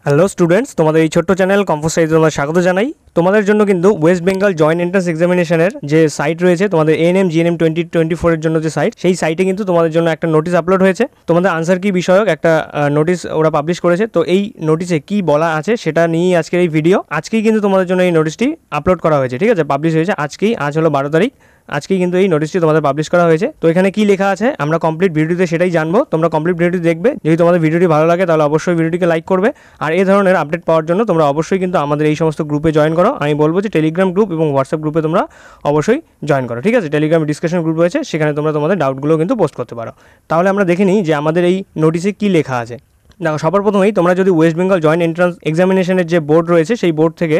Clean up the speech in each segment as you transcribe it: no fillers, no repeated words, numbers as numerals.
Hello students, তোমাদের এই ছোট্ট চ্যানেল কম্পোজ সাইজে তোমাদের স্বাগত জানাই। তোমাদের জন্য কিন্তু ওয়েস্ট বেঙ্গল জয়েন্ট এন্ট্রান্স এক্সামিনেশনের যে সাইট রয়েছে, তোমাদের এএনএম জিএনএম 2024 এর জন্য যে সাইট, সেই সাইটে কিন্তু তোমাদের জন্য একটা নোটিশ আপলোড হয়েছে। তোমাদের আনসার কি বিষয়ক একটা নোটিশ ওরা পাবলিশ করেছে। তো এই নোটিশে কি বলা আছে সেটা নিয়েই আজকের এই ভিডিও। আজকেই কিন্তু তোমাদের জন্য এই নোটিশটি আপলোড করা হয়েছে, ঠিক আছে, পাবলিশ হয়েছে আজকেই। আজ হলো 12 তারিখ, আজকেই কিন্তু এই নোটিশটি তোমাদের পাবলিশ করা হয়েছে। তো এখানে কি লেখা আছে আমরা কমপ্লিট ভিডিওতে সেটাই জানবো। তোমরা কমপ্লিট ভিডিওটি দেখবে। যদি তোমাদের ভিডিওটি ভালো লাগে তাহলে অবশ্যই ভিডিওটিকে লাইক করবে। আর এই ধরনের আপডেট পাওয়ার জন্য তোমরা অবশ্যই কিন্তু আমাদের এই সমস্ত গ্রুপে জয়েন করো। আমি বলবো যে টেলিগ্রাম গ্রুপ এবং হোয়াটসঅ্যাপ গ্রুপে তোমরা অবশ্যই জয়েন করো, ঠিক আছে। টেলিগ্রাম ডিসকাশন গ্রুপ রয়েছে, সেখানে তোমরা তোমাদের ডাউটগুলো কিন্তু পোস্ট করতে পারো। তাহলে আমরা দেখে নিই যে আমাদের এই নোটিশে কি লেখা আছে। দেখো, সবার প্রথমেই তোমরা যদি ওয়েস্ট বেঙ্গল জয়েন্ট এন্ট্রান্স এক্সামিনেশনের যে বোর্ড রয়েছে সেই বোর্ড থেকে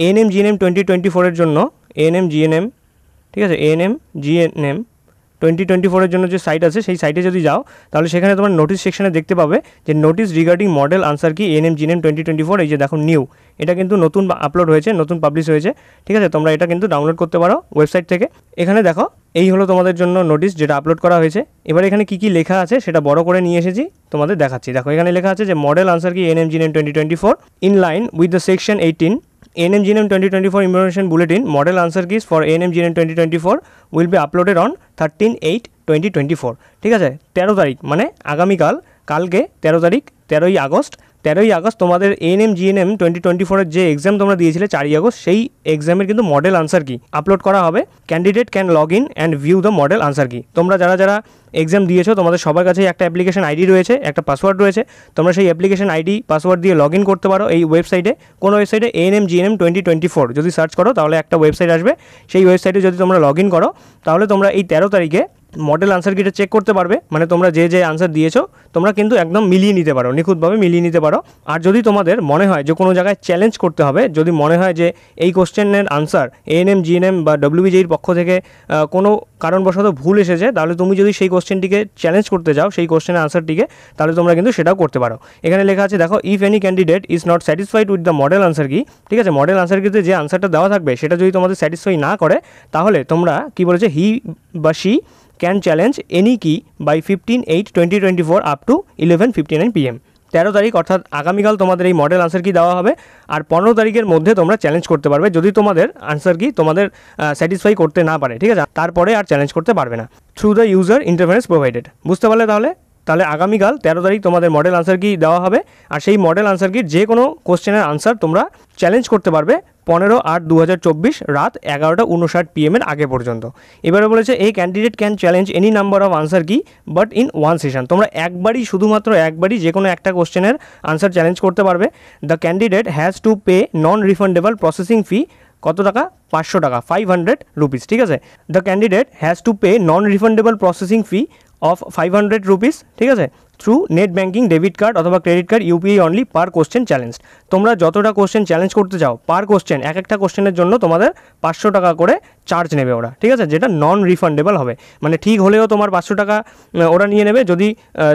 এএনএম জিএনএম 2024 এর জন্য এএনএম জিএনএম, ঠিক আছে, এএনএম জিএনএম 2024 এর জন্য যে সাইট আছে সেই সাইটে যদি যাও তাহলে সেখানে তোমার নোটিশ সেকশনে দেখতে পাবে যে নোটিশ রিগার্ডিং মডেল আনসার কি এএনএম জিএনএম 2024। এই যে দেখো নিউ, এটা কিন্তু নতুন আপলোড হয়েছে, নতুন পাবলিশ হয়েছে, ঠিক আছে। তোমরা এটা কিন্তু ডাউনলোড করতে পারো ওয়েবসাইট থেকে। এখানে দেখো এই হলো তোমাদের জন্য নোটিশ যেটা আপলোড করা হয়েছে। এবার এখানে কি কি লেখা আছে সেটা বড় করে নিয়ে এসেছি, তোমাদের দেখাচ্ছি। দেখো এখানে লেখা আছে যে মডেল আনসার কি ANM GNM 2024 in line with the section 18 ANM GNM 2024 Information Bulletin Model Answer Keys for ANM GNM 2024 will be uploaded on 13/8/2024। ঠিক আছে, 13 তারিখ মানে আগামীকাল, কালকে 13 তারিখ, 13ই আগস্ট তোমাদের এএনএম জিএনএম 2024 এর যে এক্সাম তোমরা দিয়েছিলে 4ই আগস্ট, সেই এক্সামের কিন্তু মডেল আনসার কি আপলোড করা হবে। Candidate can log in and view the model answer কি। তোমরা যারা এক্সাম দিয়েছো তোমাদের সবার কাছেই একটা অ্যাপ্লিকেশন আইডি রয়েছে, একটা পাসওয়ার্ড রয়েছে। তোমরা সেই অ্যাপ্লিকেশন আইডি পাসওয়ার্ড দিয়ে লগ ইন করতে পারো এই ওয়েবসাইটে। কোনো ওয়েবসাইটে এএনএম জিএনএম 2024 যদি সার্চ করো তাহলে একটা ওয়েবসাইট আসবে। সেই ওয়েবসাইটে যদি তোমরা লগ ইন করো তাহলে তোমরা এই 13 তারিখে মডেল আনসার কিটা চেক করতে পারবে। মানে তোমরা যে আনসার দিয়েছো তোমরা কিন্তু একদম মিলিয়ে নিতে পারো, নিখুঁতভাবে মিলিয়ে নিতে পারো। আর যদি তোমাদের মনে হয় যে কোনো জায়গায় চ্যালেঞ্জ করতে হবে, যদি মনে হয় যে এই কোশ্চেনের আনসার এএনএম জিএনএম বা ডব্লিউবিজেইর পক্ষ থেকে কোনো কারণবশত ভুল এসেছে, তাহলে তুমি যদি সেই কোশ্চেনটিকে চ্যালেঞ্জ করতে যাও, সেই কোশ্চেনের আনসারটিকে, তাহলে তোমরা কিন্তু সেটাও করতে পারো। এখানে লেখা আছে দেখো, if any candidate is not satisfied with the model answer কি, ঠিক আছে, মডেল আনসার কিতে যে আনসারটা দেওয়া থাকবে সেটা যদি তোমাদের স্যাটিসফাই না করে, তাহলে তোমরা কি বলেছে, হি বা শি ক্যান চ্যালেঞ্জ এনি কি বাই 15/8/2024 আপ টু 11:59 PM। 13 তারিখ অর্থাৎ আগামীকাল তোমাদের এই মডেল আনসার কি দেওয়া হবে। আর 15 তারিখের মধ্যে তোমরা চ্যালেঞ্জ করতে পারবে যদি তোমাদের আনসার কি তোমাদের স্যাটিসফাই করতে না পারে, ঠিক আছে। তারপরে আর চ্যালেঞ্জ করতে পারবে না through the user interference provided. বুঝতে পারলে? তাহলে আগামীকাল 13 তারিখ তোমাদের মডেল আনসার কি দেওয়া হবে। আর সেই মডেল আনসার কির যে কোনো কোশ্চেনের আনসার তোমরা চ্যালেঞ্জ করতে পারবে 15/8/2024 রাত 11:59 PM এর আগে পর্যন্ত। এবারে বলেছে এই candidate can challenge any number of answer কি বাট ইন ওয়ান সেশন। তোমরা শুধুমাত্র একবারই যে কোনো একটা কোশ্চেনের আনসার চ্যালেঞ্জ করতে পারবে। The candidate has to pay non refundable processing fee. কত টাকা? 500 টাকা, 500 রুপিস, ঠিক আছে। The candidate has to pay non refundable processing fee of 500 rupees, ঠিক আছে, through net banking, debit card অথবা credit card, UPI only per question challenge. তোমরা যতটা কোশ্চেন চ্যালেঞ্জ করতে চাও পার কোশ্চেন, একটা কোশ্চেনের জন্য তোমাদের 500 টাকা করে চার্জ নেবে ওরা, ঠিক আছে, যেটা নন রিফান্ডেবল হবে। মানে ঠিক হলেও তোমার 500 টাকা ওরা নিয়ে নেবে। যদি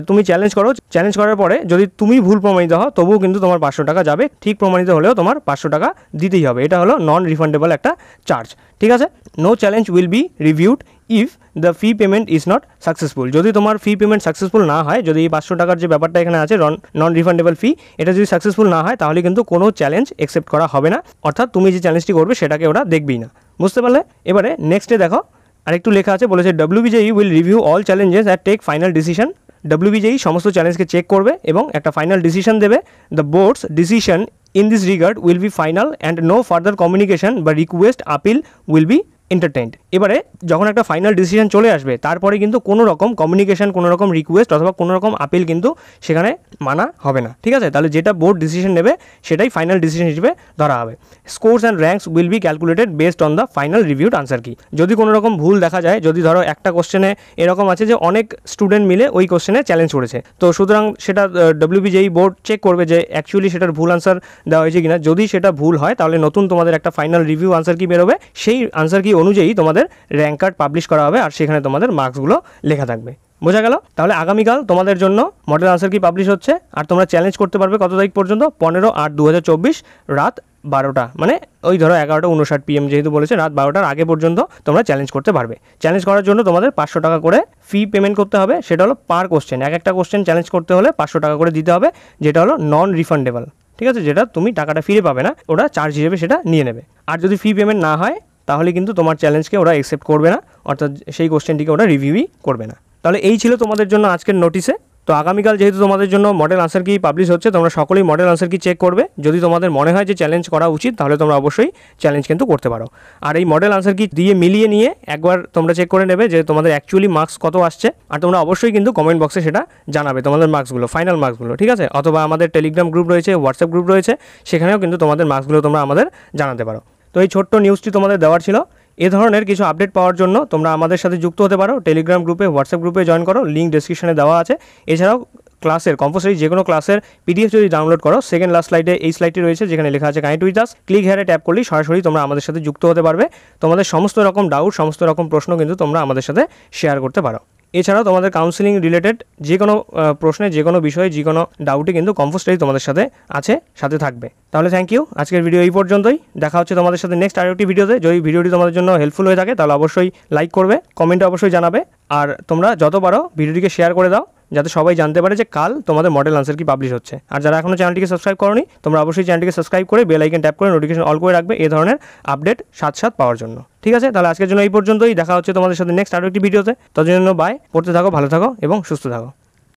তুমি চ্যালেঞ্জ করার পরে যদি তুমি ভুল প্রমাণিত হও তবুও কিন্তু তোমার 500 টাকা যাবে। ঠিক প্রমাণিত হলেও তোমার 500 টাকা দিতেই হবে। এটা হলো নন রিফান্ডেবল একটা চার্জ, ঠিক আছে। No challenge will be reviewed if the fee payment is not successful. যদি তোমার ফি পেমেন্ট সাকসেসফুল না হয়, যদি এই 500 টাকার যে ব্যাপারটা এখানে আছে নন রিফান্ডেবল ফি, এটা যদি সাকসেসফুল না হয় তাহলে কিন্তু কোনো চ্যালেঞ্জ অ্যাকসেপ্ট করা হবে না। অর্থাৎ তুমি যে চ্যালেঞ্জটি করবে সেটাকে ওরা দেখবেই না। বুঝতে পারলে? এবারে নেক্সটে দেখো আরেকটু লেখা আছে, বলেছে WBJEE will review all challenges and take final decision. WBJEE সমস্ত চ্যালেঞ্জকে চেক করবে এবং একটা ফাইনাল ডিসিশন দেবে। The board's decision in this regard will be final and no further communication বা request appeal will be entertained. এবারে যখন একটা ফাইনাল ডিসিশন চলে আসবে তারপরে কিন্তু কোনো রকম কমিউনিকেশন, কোনো রকম রিকোয়েস্ট অথবা কোনো রকম আপিল কিন্তু সেখানে মানা হবে না, ঠিক আছে। তাহলে যেটা বোর্ড ডিসিশন নেবে সেটাই ফাইনাল ডিসিশন হিসেবে ধরা হবে। Scores and ranks will be calculated based on the final reviewed answer কি। যদি কোনো রকম ভুল দেখা যায়, যদি ধরো একটা কোশ্চেনে এরকম আছে যে অনেক স্টুডেন্ট মিলে ওই কোশ্চেনে চ্যালেঞ্জ করেছে, তো সুতরাং সেটা ডব্লিউবিজেই বোর্ড চেক করবে যে অ্যাকচুয়ালি সেটার ভুল আনসার দেওয়া হয়েছে কিনা। যদি সেটা ভুল হয় তাহলে নতুন তোমাদের একটা ফাইনাল রিভিউ আনসার কি বেরোবে, সেই আনসার কি অনুযায়ী তোমাদের র্যাঙ্ক কার্ড পাবলিশ করা হবে আর সেখানে তোমাদের মার্কসগুলো লেখা থাকবে। বোঝা গেল? তাহলে আগামীকাল তোমাদের জন্য মডেল আনসার কি পাবলিশ হচ্ছে আর তোমরা চ্যালেঞ্জ করতে পারবে কত তারিখ পর্যন্ত? 15/8/2024 রাত 12টা, মানে ওই ধরো 11:59 PM যেহেতু বলেছে, রাত 12টার আগে পর্যন্ত তোমরা চ্যালেঞ্জ করতে পারবে। চ্যালেঞ্জ করার জন্য তোমাদের 500 টাকা করে ফি পেমেন্ট করতে হবে। সেটা হলো পার কোশ্চেন, একটা কোশ্চেন চ্যালেঞ্জ করতে হলে 500 টাকা করে দিতে হবে, যেটা হলো নন রিফান্ডেবল, ঠিক আছে, যেটা তুমি টাকাটা ফিরে পাবে না, ওরা চার্জ হিসেবে সেটা নিয়ে নেবে। আর যদি ফি পেমেন্ট না হয় তাহলে কিন্তু তোমার চ্যালেঞ্জকে ওরা অ্যাকসেপ্ট করবে না, অর্থাৎ সেই কোশ্চেনটিকে ওরা রিভিউই করবে না। তাহলে এই ছিল তোমাদের জন্য আজকের নোটিশে। তো আগামীকাল যেহেতু তোমাদের জন্য মডেল আনসার কি পাবলিশ হচ্ছে, তোমরা সকলেই মডেল আনসার কি চেক করবে। যদি তোমাদের মনে হয় যে চ্যালেঞ্জ করা উচিত তাহলে তোমরা অবশ্যই চ্যালেঞ্জ কিন্তু করতে পারো। আর এই মডেল আনসার কি দিয়ে মিলিয়ে নিয়ে একবার তোমরা চেক করে নেবে যে তোমাদের অ্যাকচুয়ালি মার্কস কত আসছে। আর তোমরা অবশ্যই কিন্তু কমেন্ট বক্সে সেটা জানাবে তোমাদের মার্কসগুলো, ফাইনাল মার্কসগুলো, ঠিক আছে। অথবা আমাদের টেলিগ্রাম গ্রুপ রয়েছে, হোয়াটসঅ্যাপ গ্রুপ রয়েছে, সেখানেও কিন্তু তোমাদের মার্কসগুলো তোমরা আমাদের জানাতে পারো। তো এই ছোট্ট নিউজটি তোমাদের দেওয়ার ছিল। এ ধরনের কিছু আপডেট পাওয়ার জন্য তোমরা আমাদের সাথে যুক্ত হতে পারো, টেলিগ্রাম গ্রুপে, হোয়াটসঅ্যাপ গ্রুপে জয়েন করো, লিঙ্ক ডেসক্রিপশনে দেওয়া আছে। এছাড়াও ক্লাসের কম্পালসারি যে কোনো ক্লাসের পিডিএফ যদি ডাউনলোড করো, সেকেন্ড লাস্ট স্লাইডে এই স্লাইডটি রয়েছে যেখানে লেখা আছে কানেক্ট উইথ আস, ক্লিক হেয়ারে ট্যাপ করলেই সরাসরি তোমরা আমাদের সাথে যুক্ত হতে পারবে। তোমাদের সমস্ত রকম ডাউট, সমস্ত রকম প্রশ্ন কিন্তু তোমরা আমাদের সাথে শেয়ার করতে পারো। এছাড়াও তোমাদের কাউন্সিলিং রিলেটেড যে কোনো প্রশ্নে, যে কোনো বিষয়ে, যে কোনো ডাউটে কিন্তু কম্পোস্টারি তোমাদের সাথে আছে, সাথে থাকবে। তাহলে থ্যাংক ইউ, আজকের ভিডিও এই পর্যন্তই। দেখা হচ্ছে তোমাদের সাথে নেক্সট আরেকটি ভিডিওতে। যদি ভিডিওটি তোমাদের জন্য হেল্পফুল হয়ে থাকে তাহলে অবশ্যই লাইক করবে, কমেন্টে অবশ্যই জানাবে। আর তোমরা যত পারো ভিডিওটিকে শেয়ার করে দাও, যাতে সবাই জানতে পারে যে কাল তোমাদের মডেল আনসার কি পাবলিশ হচ্ছে। আর যারা এখনও চ্যানেলটিকে সাবস্ক্রাইব করোনি, তোমরা অবশ্যই চ্যানেলটিকে সাবস্ক্রাইব করে বেল আইকন ট্যাপ করে নোটিফিকেশন অল করে রাখবে এই ধরনের আপডেট সাথে পাওয়ার জন্য। ঠিক আছে, তাহলে আজকের জন্য এই পর্যন্তই। দেখা হচ্ছে তোমাদের সাথে নেক্সট আরও একটি ভিডিওতে। তার জন্য বাই, পড়তে থাকো, ভালো থাকো এবং সুস্থ থাকো।